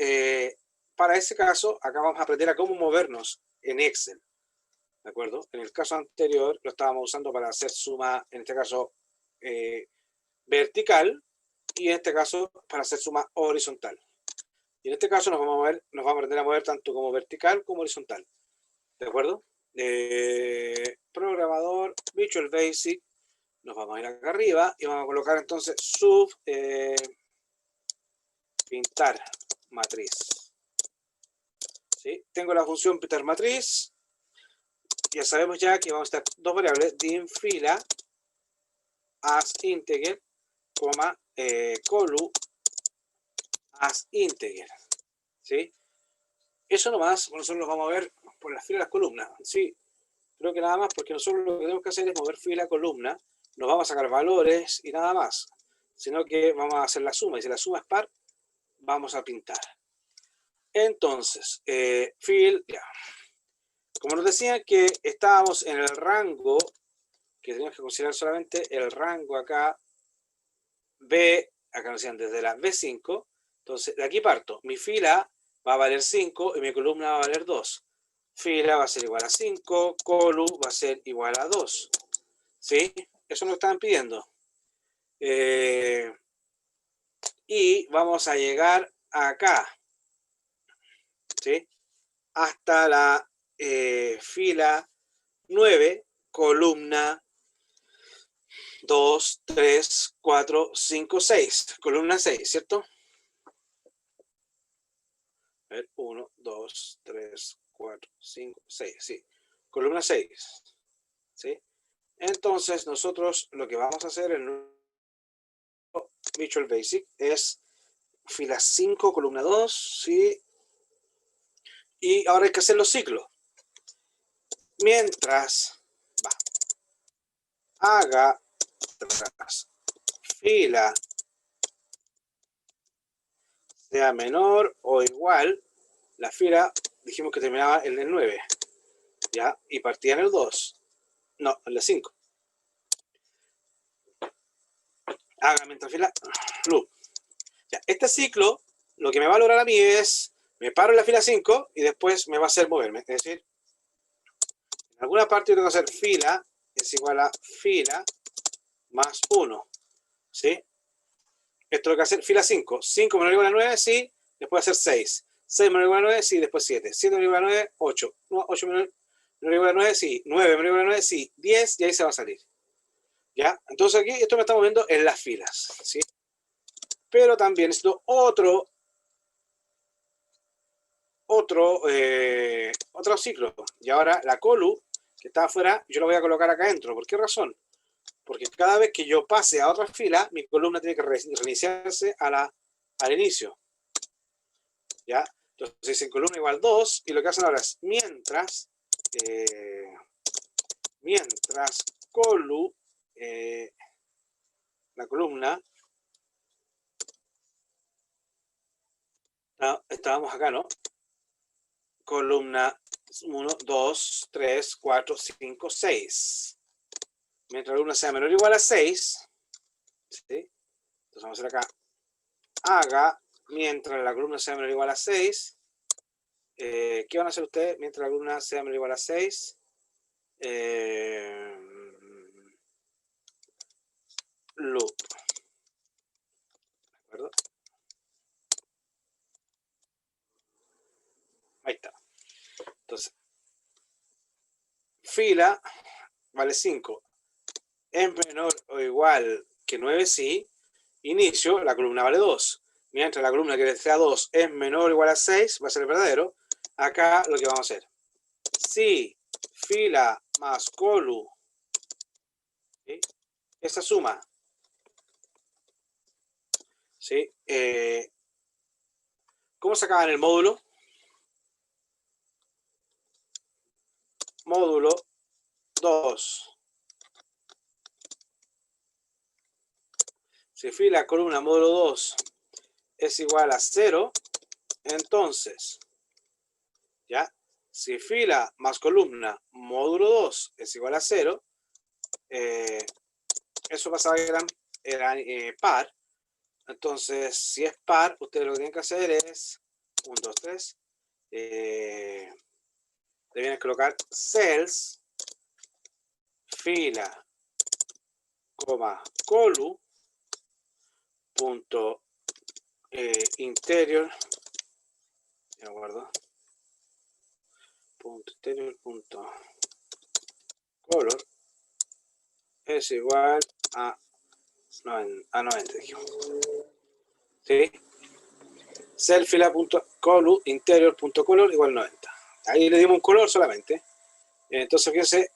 [SPEAKER 1] para ese caso, acá vamos a aprender a cómo movernos en Excel. ¿De acuerdo? En el caso anterior lo estábamos usando para hacer suma, en este caso, vertical, y en este caso para hacer suma horizontal. Y en este caso nos vamos a aprender a mover tanto como vertical como horizontal. ¿De acuerdo? Programador, Visual Basic, nos vamos a ir acá arriba y vamos a colocar entonces pintar matriz. ¿Sí? Tengo la función pintar matriz. Ya sabemos ya que vamos a estar dos variables, dim fila, as integer, colu, as integer. ¿Sí? Eso nomás, nosotros lo vamos a ver por las filas y las columnas. Sí, creo que nada más, porque nosotros lo que tenemos que hacer es mover fila y columna. Nos vamos a sacar valores y nada más. Sino que vamos a hacer la suma. Y si la suma es par, vamos a pintar. Entonces, fill, ya. Como nos decía que estábamos en el rango, que teníamos que considerar solamente el rango acá, B, acá nos decían desde la B5, entonces de aquí parto, mi fila va a valer 5 y mi columna va a valer 2. Fila va a ser igual a 5, colu va a ser igual a 2. ¿Sí? Eso nos estaban pidiendo. Y vamos a llegar acá, ¿sí? Hasta la fila 9, columna 2, 3, 4, 5, 6. Columna 6, ¿cierto? A ver, 1, 2, 3, 4, 5, 6, sí. Columna 6, ¿sí? Entonces, nosotros lo que vamos a hacer en Visual Basic es fila 5, columna 2, ¿sí? Y ahora hay que hacer los ciclos. Mientras haga tras fila sea menor o igual, la fila dijimos que terminaba en el 9, ¿ya? Y partía en el 2. No, en la 5. Haga mientras fila loop. Ya, este ciclo, lo que me va a lograr a mí es, me paro en la fila 5 y después me va a hacer moverme. Es decir, en alguna parte yo tengo que hacer fila es igual a fila más 1. ¿Sí? Esto lo que hacer fila 5. 5 menor o igual a 9, sí. Después hacer 6. 6 menor o igual a 9, sí. Después 7. 7 menor o igual a 9, 8. 8 menor o igual a 9, sí. 9 menor o igual a 9, sí. 10 y ahí se va a salir. ¿Ya? Entonces aquí esto me está moviendo en las filas. ¿Sí? Pero también necesito otro ciclo. Y ahora la colu, que está afuera, yo lo voy a colocar acá adentro. ¿Por qué razón? Porque cada vez que yo pase a otra fila, mi columna tiene que reiniciarse al inicio. ¿Ya? Entonces en columna igual 2, y lo que hacen ahora es, mientras mientras la columna, estábamos acá, ¿no? Columna 1, 2, 3, 4, 5, 6. Mientras la columna sea menor o igual a 6, ¿sí? Entonces vamos a hacer acá, haga, mientras la columna sea menor o igual a 6. ¿Qué van a hacer ustedes mientras la columna sea menor o igual a 6? Loop. ¿De acuerdo? Ahí está. Entonces, fila vale 5. Es menor o igual que 9, sí. Inicio, la columna vale 2. Mientras la columna que sea 2 es menor o igual a 6, va a ser el verdadero. Acá lo que vamos a hacer. Si fila más colu, ¿sí? Esa suma, ¿sí? ¿Cómo se acaba en el módulo? Módulo 2. Si fila columna módulo 2 es igual a 0, entonces, ¿ya? Si fila más columna módulo 2 es igual a 0, eso pasaba que era par. Entonces, si es par, ustedes lo que tienen que hacer es 1, 2, 3. Deben colocar cells, fila, coma, colu, punto interior, de acuerdo, punto interior, punto color es igual a 90, dijimos. ¿Sí? Selfila.colu interior.color igual 90. Ahí le dimos un color solamente. Entonces fíjense,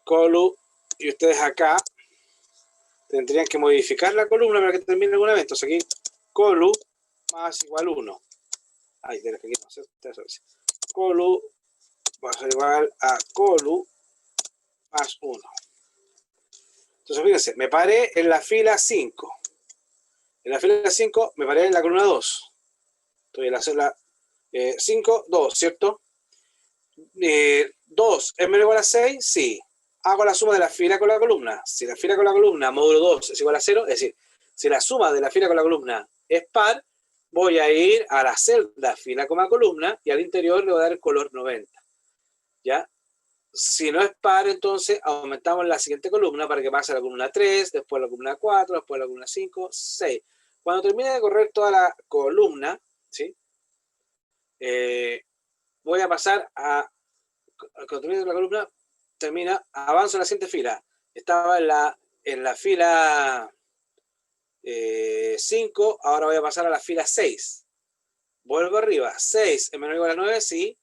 [SPEAKER 1] colu, y ustedes acá tendrían que modificar la columna para que termine alguna vez. Entonces aquí colu más igual 1. Ahí tienes que aquí no, ¿cierto? Colu va a ser igual a colu más 1. Entonces fíjense, me paré en la fila 5. En la fila 5 me paré en la columna 2. Estoy en la celda 5, 2, ¿cierto? 2 es menor o igual a 6, sí. Hago la suma de la fila con la columna. Si la fila con la columna módulo 2 es igual a 0, es decir, si la suma de la fila con la columna es par, voy a ir a la celda fila, columna y al interior le voy a dar el color 90. ¿Ya? Si no es par, entonces aumentamos la siguiente columna para que pase a la columna 3, después a la columna 4, después a la columna 5, 6. Cuando termine de correr toda la columna, ¿sí? Voy a pasar a, cuando termine la columna, avanzo a la siguiente fila. Estaba en la fila 5, ahora voy a pasar a la fila 6. Vuelvo arriba, 6 es menor o igual a 9, sí.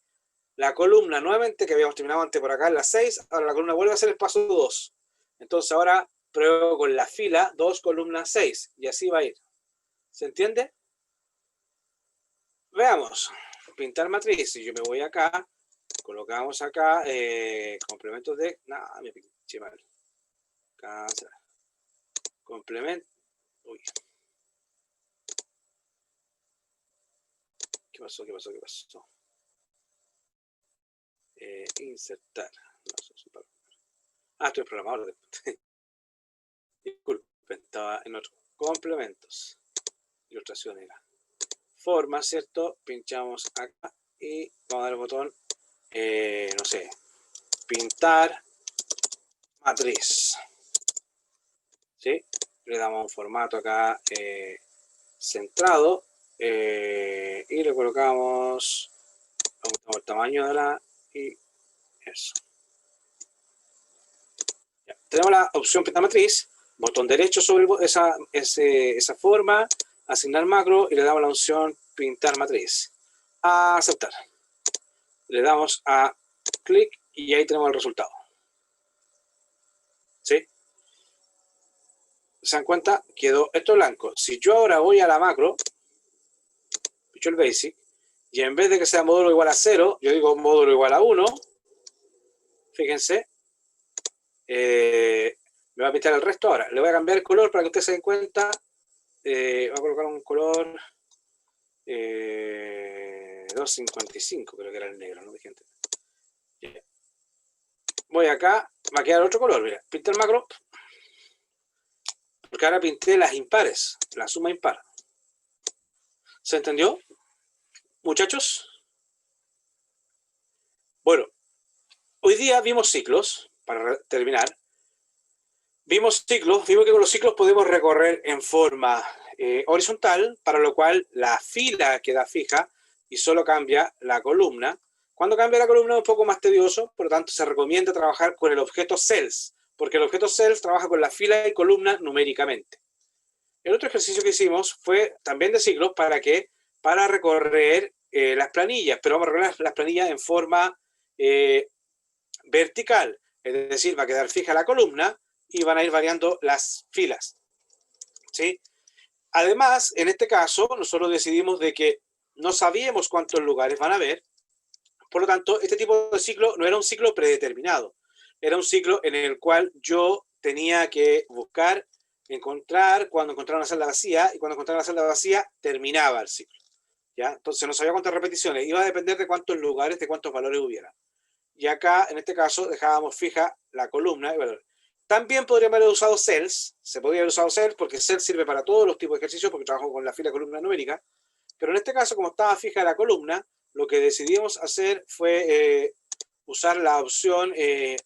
[SPEAKER 1] La columna nuevamente, que habíamos terminado antes por acá en la 6, ahora la columna vuelve a ser el paso 2. Entonces ahora pruebo con la fila 2, columna 6, y así va a ir. ¿Se entiende? Veamos. Pintar matriz. Si yo me voy acá, colocamos acá complementos de... Nada, me pinché mal. Cancelar. Complemento. Uy. ¿Qué pasó? ¿Qué pasó? ¿Qué pasó? Insertar. No, estoy programador. Disculpen, estaba en otro. Complementos. Ilustración era. Forma, ¿cierto? Pinchamos acá y vamos a dar el botón, no sé, pintar matriz. ¿Sí? Le damos un formato acá centrado y le colocamos, aumentamos el tamaño de la y eso. Ya. Tenemos la opción pintar matriz, botón derecho sobre esa forma, asignar macro y le damos la opción pintar matriz. A aceptar. Le damos a clic y ahí tenemos el resultado. ¿Sí? ¿Se dan cuenta? Quedó esto blanco. Si yo ahora voy a la macro, Visual Basic, y en vez de que sea módulo igual a 0, yo digo módulo igual a 1, Fíjense. Me va a pintar el resto ahora. Le voy a cambiar el color para que ustedes se den cuenta. Voy a colocar un color 255, creo que era el negro, ¿no, mi gente? Voy acá, va a quedar otro color, mira. Pinté el macro. Porque ahora pinté las impares, la suma impar. ¿Se entendió, muchachos? Bueno, hoy día vimos ciclos, para terminar. Vimos ciclos, vimos que con los ciclos podemos recorrer en forma horizontal, para lo cual la fila queda fija y solo cambia la columna. Cuando cambia la columna es un poco más tedioso, por lo tanto se recomienda trabajar con el objeto cells, porque el objeto cells trabaja con la fila y columna numéricamente. El otro ejercicio que hicimos fue también de ciclos, ¿para qué? Para recorrer las planillas, pero vamos a recorrer las planillas en forma vertical, es decir, va a quedar fija la columna y van a ir variando las filas, ¿sí? Además, en este caso, nosotros decidimos de que no sabíamos cuántos lugares van a haber, por lo tanto, este tipo de ciclo no era un ciclo predeterminado, era un ciclo en el cual yo tenía que buscar, encontrar, cuando encontraba una celda vacía, y cuando encontraba una celda vacía, terminaba el ciclo, ¿ya? Entonces no sabía cuántas repeticiones, iba a depender de cuántos lugares, de cuántos valores hubiera. Y acá, en este caso, dejábamos fija la columna y valor. También podríamos haber usado cells, se podría haber usado cells, porque cells sirve para todos los tipos de ejercicios, porque trabajo con la fila columna numérica, pero en este caso, como estaba fija la columna, lo que decidimos hacer fue usar la opción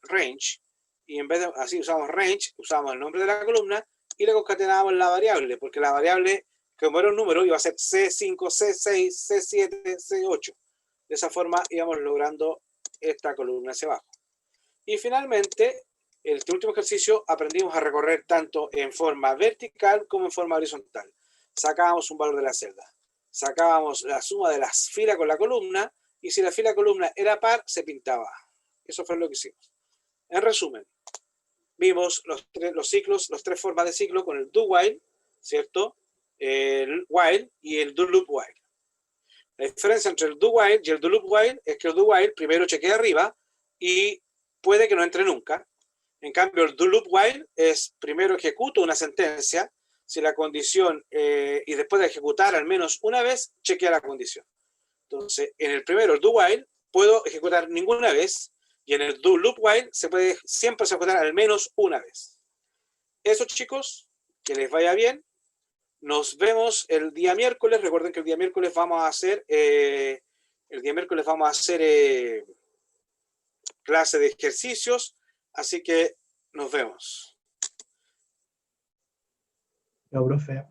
[SPEAKER 1] range, y en vez de así usamos range, usamos el nombre de la columna y le concatenábamos la variable, porque la variable, como era un número, iba a ser C5, C6, C7, C8. De esa forma íbamos logrando esta columna hacia abajo. Y finalmente, en este último ejercicio aprendimos a recorrer tanto en forma vertical como en forma horizontal. Sacábamos un valor de la celda, sacábamos la suma de las filas con la columna, y si la fila columna era par, se pintaba. Eso fue lo que hicimos. En resumen, vimos los ciclos, las tres formas de ciclo con el do while, ¿cierto? El while y el do loop while. La diferencia entre el do while y el do loop while es que el do while primero chequea arriba y puede que no entre nunca. En cambio, el do loop while es primero ejecuto una sentencia, si la condición, y después de ejecutar al menos una vez, chequea la condición. Entonces, en el primero, el do while, puedo ejecutar ninguna vez, y en el do loop while se puede siempre ejecutar al menos una vez. Eso, chicos, que les vaya bien. Nos vemos el día miércoles. Recuerden que el día miércoles vamos a hacer clase de ejercicios, así que nos vemos.
[SPEAKER 2] Chao, profe.